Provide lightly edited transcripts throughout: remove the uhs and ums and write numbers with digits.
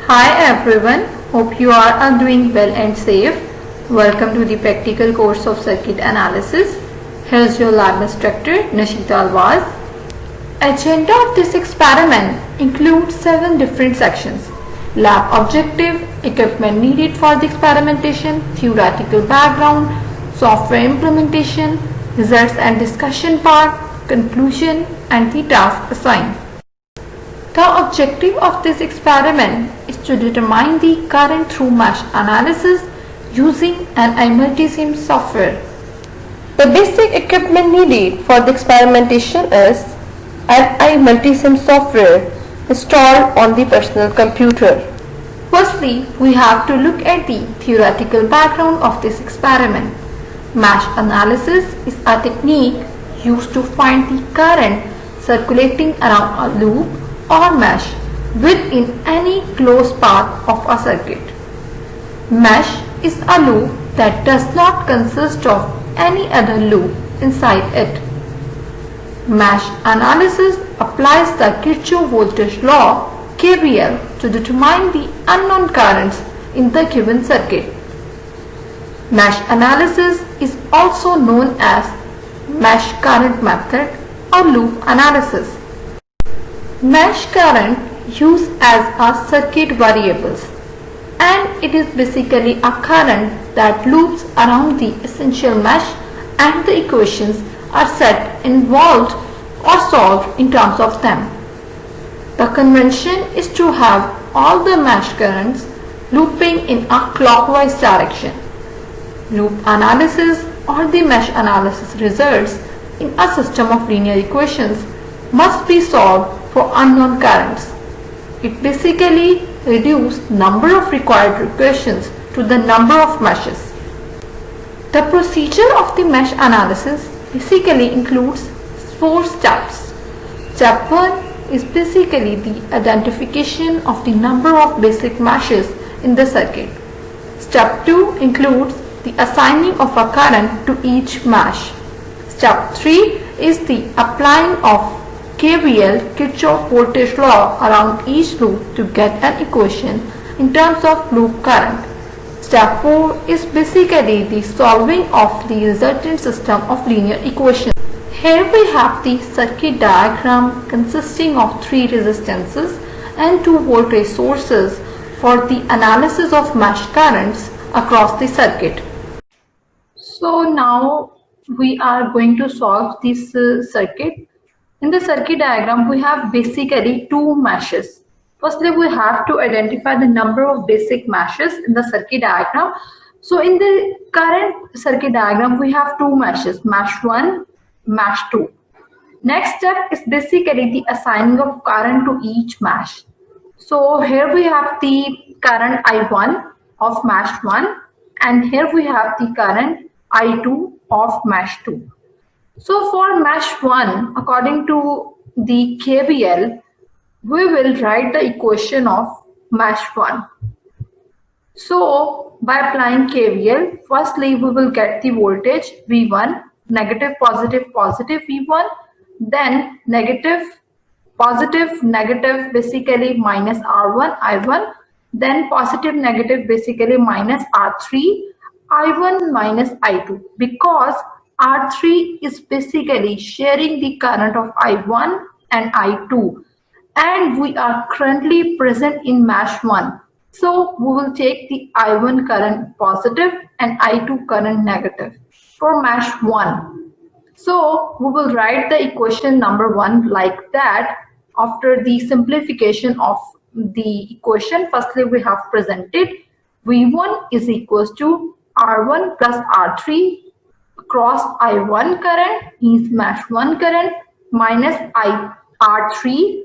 Hi everyone, hope you are all doing well and safe. Welcome to the practical course of circuit analysis. Here's your lab instructor Nashita Alwaz. Agenda of this experiment includes 7 different sections: lab objective, equipment needed for the experimentation, theoretical background, software implementation, results and discussion part, conclusion, and the task assigned. The objective of this experiment is to determine the current through mesh analysis using an iMultiSim software. The basic equipment needed for the experimentation is an iMultiSim software installed on the personal computer. Firstly, we have to look at the theoretical background of this experiment. Mesh analysis is a technique used to find the current circulating around a loop or mesh within any closed path of a circuit. Mesh is a loop that does not consist of any other loop inside it. Mesh analysis applies the Kirchhoff voltage law KVL to determine the unknown currents in the given circuit. Mesh analysis is also known as mesh current method or loop analysis. Mesh current used as a circuit variables, and it is basically a current that loops around the essential mesh, and the equations are set involved or solved in terms of them. The convention is to have all the mesh currents looping in a clockwise direction. Loop analysis or the mesh analysis results in a system of linear equations must be solved for unknown currents. It basically reduces number of required equations to the number of meshes. The procedure of the mesh analysis basically includes 4 steps. Step 1 is basically the identification of the number of basic meshes in the circuit. Step 2 includes the assigning of a current to each mesh. Step 3 is the applying of KVL, Kirchhoff voltage law, around each loop to get an equation in terms of loop current. Step 4 is basically the solving of the resultant system of linear equations. Here we have the circuit diagram consisting of 3 resistances and 2 voltage sources for the analysis of mesh currents across the circuit. So now we are going to solve this circuit. In the circuit diagram, we have basically 2 meshes. Firstly, we have to identify the number of basic meshes in the circuit diagram. So in the current circuit diagram, we have 2 meshes, mesh 1, mesh 2. Next step is basically the assigning of current to each mesh. So here we have the current I1 of mesh 1, and here we have the current I2 of mesh 2. So for mesh 1, according to the KVL, we will write the equation of mesh 1. So by applying KVL, firstly we will get the voltage V1, negative, positive, positive V1, then negative, positive, negative, basically minus R1, I1, then positive, negative, basically minus R3, I1 minus I2, because R3 is basically sharing the current of I1 and I2, and we are currently present in mesh 1. So we will take the I1 current positive and I2 current negative for mesh 1. So we will write the equation number 1 like that. After the simplification of the equation, firstly we have presented V1 is equals to R1 plus R3 cross I1 current means mesh 1 current minus R3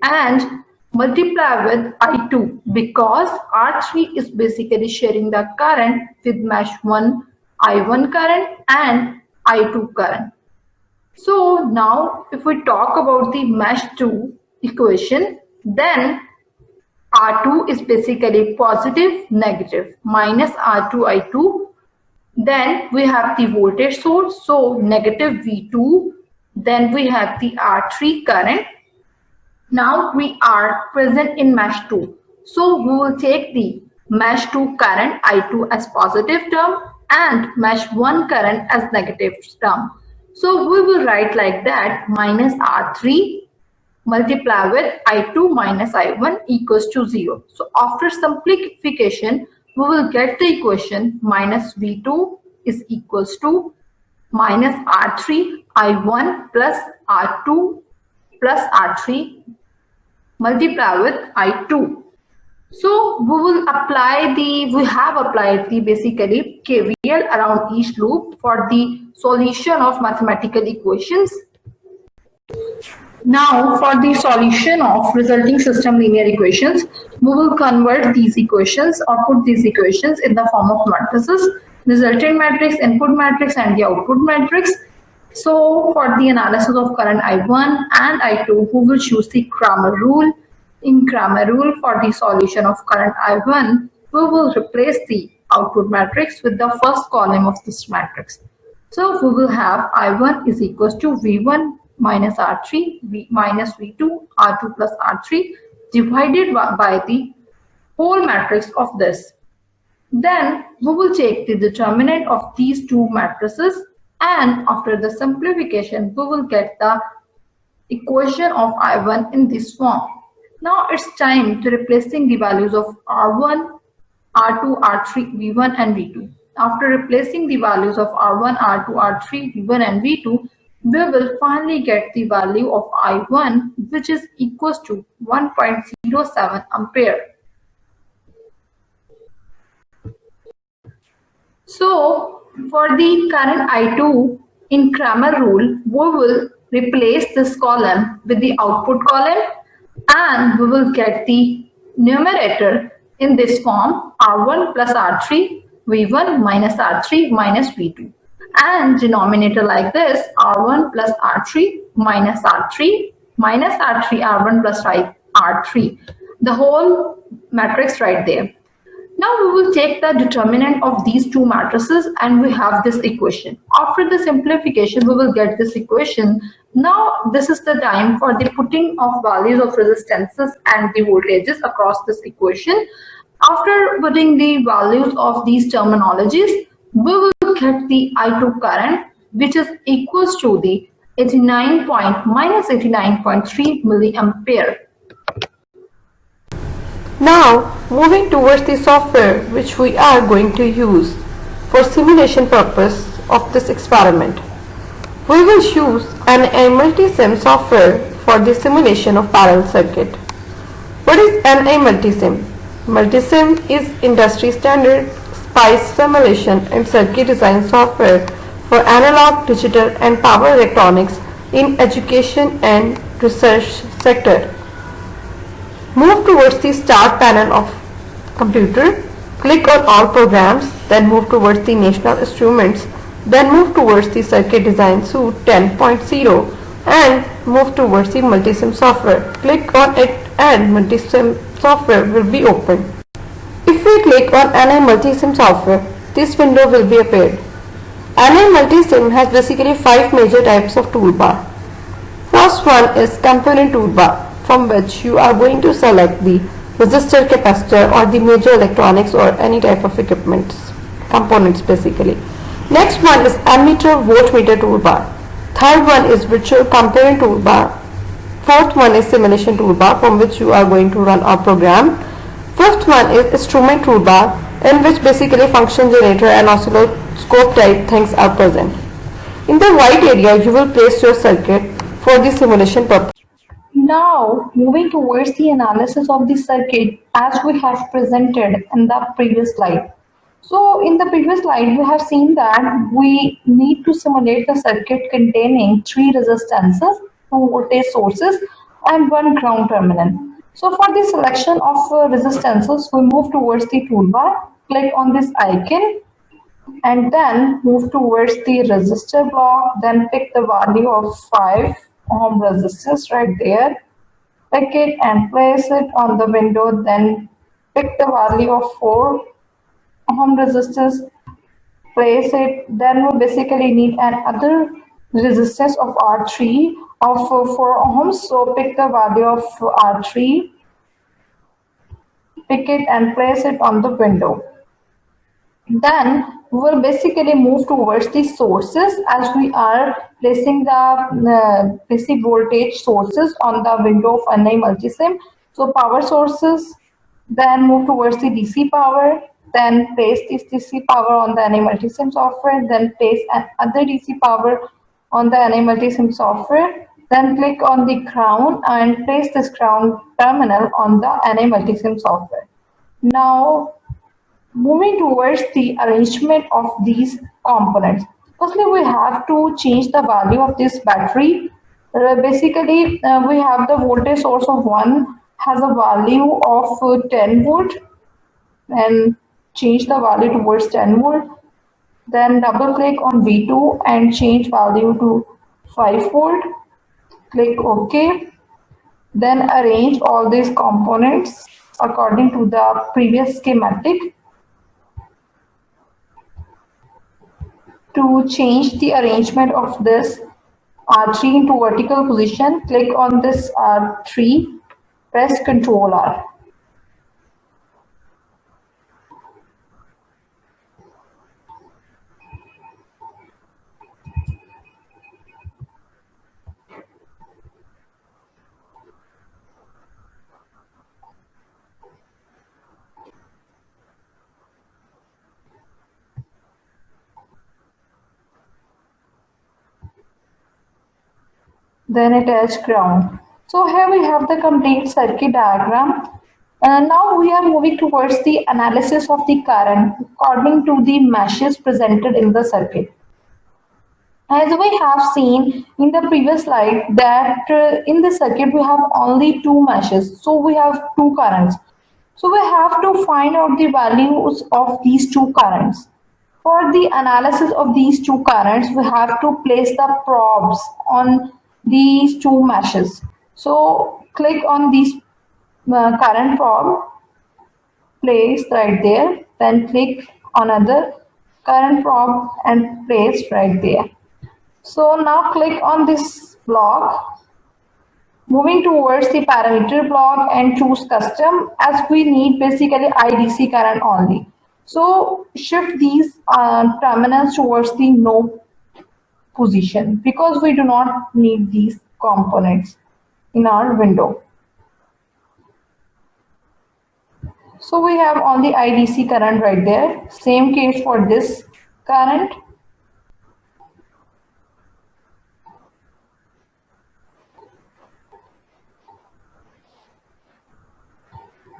and multiply with I2, because R3 is basically sharing the current with mesh 1 I1 current and I2 current. So now if we talk about the mesh 2 equation, then R2 is basically positive, negative, minus R2 I2. Then we have the voltage source, so negative V2. Then we have the R3 current. Now we are present in mesh 2. So we will take the mesh 2 current I2 as positive term and mesh 1 current as negative term. So we will write like that, minus R3 multiply with I2 minus I1 equals to 0. So after simplification, we will get the equation minus V2 is equals to minus R3 I1 plus R2 plus R3 multiply with I2. So we have applied the basically KVL around each loop for the solution of mathematical equations. Now for the solution of resulting system linear equations, we will convert these equations or put these equations in the form of matrices, resultant matrix, input matrix and the output matrix. So for the analysis of current I1 and I2, we will choose the Cramer rule. In Cramer rule, for the solution of current I1, we will replace the output matrix with the first column of this matrix. So we will have I1 is equals to V1 minus R3 minus V2 R2 plus R3 divided by the whole matrix of this. Then we will take the determinant of these two matrices, and after the simplification we will get the equation of I1 in this form. Now it's time to replacing the values of R1, R2, R3, V1 and V2. After replacing the values of R1, R2, R3, V1 and V2, we will finally get the value of I1, which is equals to 1.07 ampere. So for the current I2 in Cramer rule, we will replace this column with the output column and we will get the numerator in this form R1 plus R3 V1 minus R3 minus V2, and denominator like this R1 plus R3 minus R3 minus R3 R1 plus R3, the whole matrix right there. Now we will take the determinant of these two matrices and we have this equation. After the simplification, we will get this equation. Now this is the time for the putting of values of resistances and the voltages across this equation. After putting the values of these terminologies, we will get the I2 current, which is equals to the 89.3 milliampere. Now, moving towards the software which we are going to use for simulation purpose of this experiment. We will use an Multisim software for the simulation of parallel circuit. What is NI Multisim? Multisim is industry standard SPICE simulation and circuit design software for analog, digital and power electronics in education and research sector. Move towards the Start panel of computer, click on All Programs, then move towards the National Instruments, then move towards the Circuit Design Suite 10.0 and move towards the Multisim software. Click on it and Multisim software will be opened. If we click on NI Multisim software, this window will be appeared. NI Multisim has basically 5 major types of toolbar. First one is Component toolbar, from which you are going to select the resistor, capacitor or the major electronics or any type of components basically. Next one is ammeter voltmeter toolbar. Third one is virtual component toolbar. Fourth one is simulation toolbar, from which you are going to run a program. Fifth one is instrument toolbar, in which basically function generator and oscilloscope type things are present. In the white area you will place your circuit for the simulation purpose. Now, moving towards the analysis of the circuit as we have presented in the previous slide. So, in the previous slide, we have seen that we need to simulate the circuit containing 3 resistances, 2 voltage sources, and 1 ground terminal. So, for the selection of resistances, we move towards the toolbar, click on this icon, and then move towards the resistor block, then pick the value of 5 ohm resistance right there, pick it and place it on the window, then pick the value of 4 ohm resistance, place it, then we basically need another resistance of R3 of 4 ohms, so pick the value of R3 pick it and place it on the window. Then we will basically move towards the sources as we are placing the basic voltage sources on the window of NI Multisim. So power sources, then move towards the DC power, then place this DC power on the NI Multisim software, then place another DC power on the NI Multisim software, then click on the ground and place this ground terminal on the NI Multisim software. Now moving towards the arrangement of these components. Firstly, we have to change the value of this battery. We have the voltage source of 1 has a value of 10 volt and change the value towards 10 volt. Then double click on V2 and change value to 5 volt. Click OK. Then arrange all these components according to the previous schematic. To change the arrangement of this R3 into vertical position, click on this R3, press Ctrl R. Then attach ground. So here we have the complete circuit diagram. Now we are moving towards the analysis of the current according to the meshes presented in the circuit. As we have seen in the previous slide that in the circuit we have only two meshes. So we have two currents. So we have to find out the values of these two currents. For the analysis of these two currents, we have to place the probes on these two meshes. So click on this current probe, place right there, then click on another current probe and place right there. So now click on this block, moving towards the parameter block and choose custom as we need basically IDC current only. So shift these terminals towards the no position because we do not need these components in our window. So we have only IDC current right there. Same case for this current.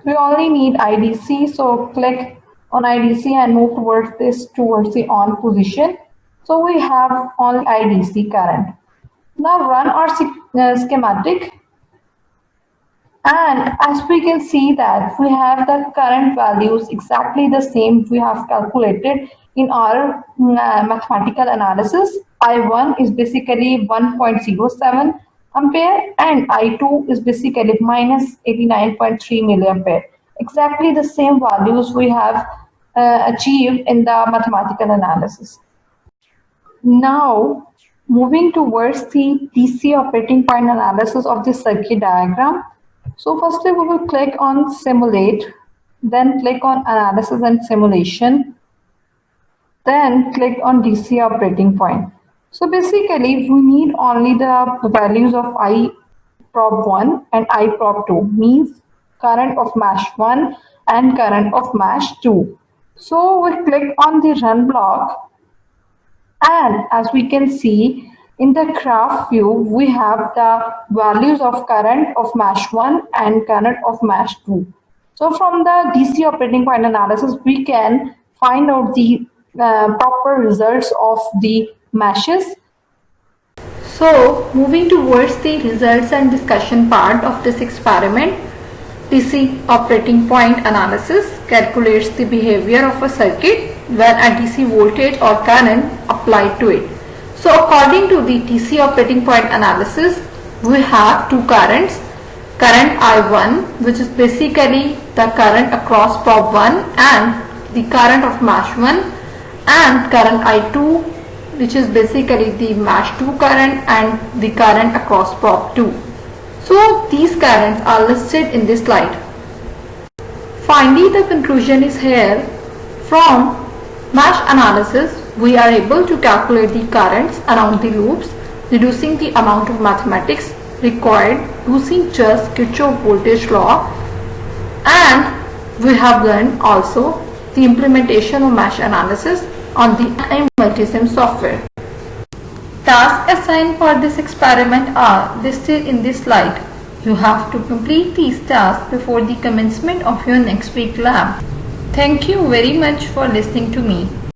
We only need IDC, so click on IDC and move towards the on position. So we have only IDC current. Now run our schematic, and as we can see that we have the current values exactly the same we have calculated in our mathematical analysis. I1 is basically 1.07 ampere and I2 is basically minus 89.3 milliampere. Exactly the same values we have achieved in the mathematical analysis. Now moving towards the DC operating point analysis of the circuit diagram. So firstly we will click on simulate, then click on analysis and simulation, then click on DC operating point. So basically we need only the values of I prob 1 and I prob 2, means current of mesh 1 and current of mesh 2. So we click on the run block, and as we can see in the graph view we have the values of current of mesh 1 and current of mesh 2. So from the DC operating point analysis we can find out the proper results of the meshes. So moving towards the results and discussion part of this experiment, DC operating point analysis calculates the behavior of a circuit when a DC voltage or current applied to it. So according to the DC operating point analysis, we have two currents, current I1 which is basically the current across prob 1 and the current of mesh 1, and current I2 which is basically the mesh 2 current and the current across prob 2. So these currents are listed in this slide. Finally, the conclusion is here. From mesh analysis, we are able to calculate the currents around the loops, reducing the amount of mathematics required using just Kirchhoff voltage law, and we have learned also the implementation of mesh analysis on the Multisim software. Tasks assigned for this experiment are listed in this slide. You have to complete these tasks before the commencement of your next week lab. Thank you very much for listening to me.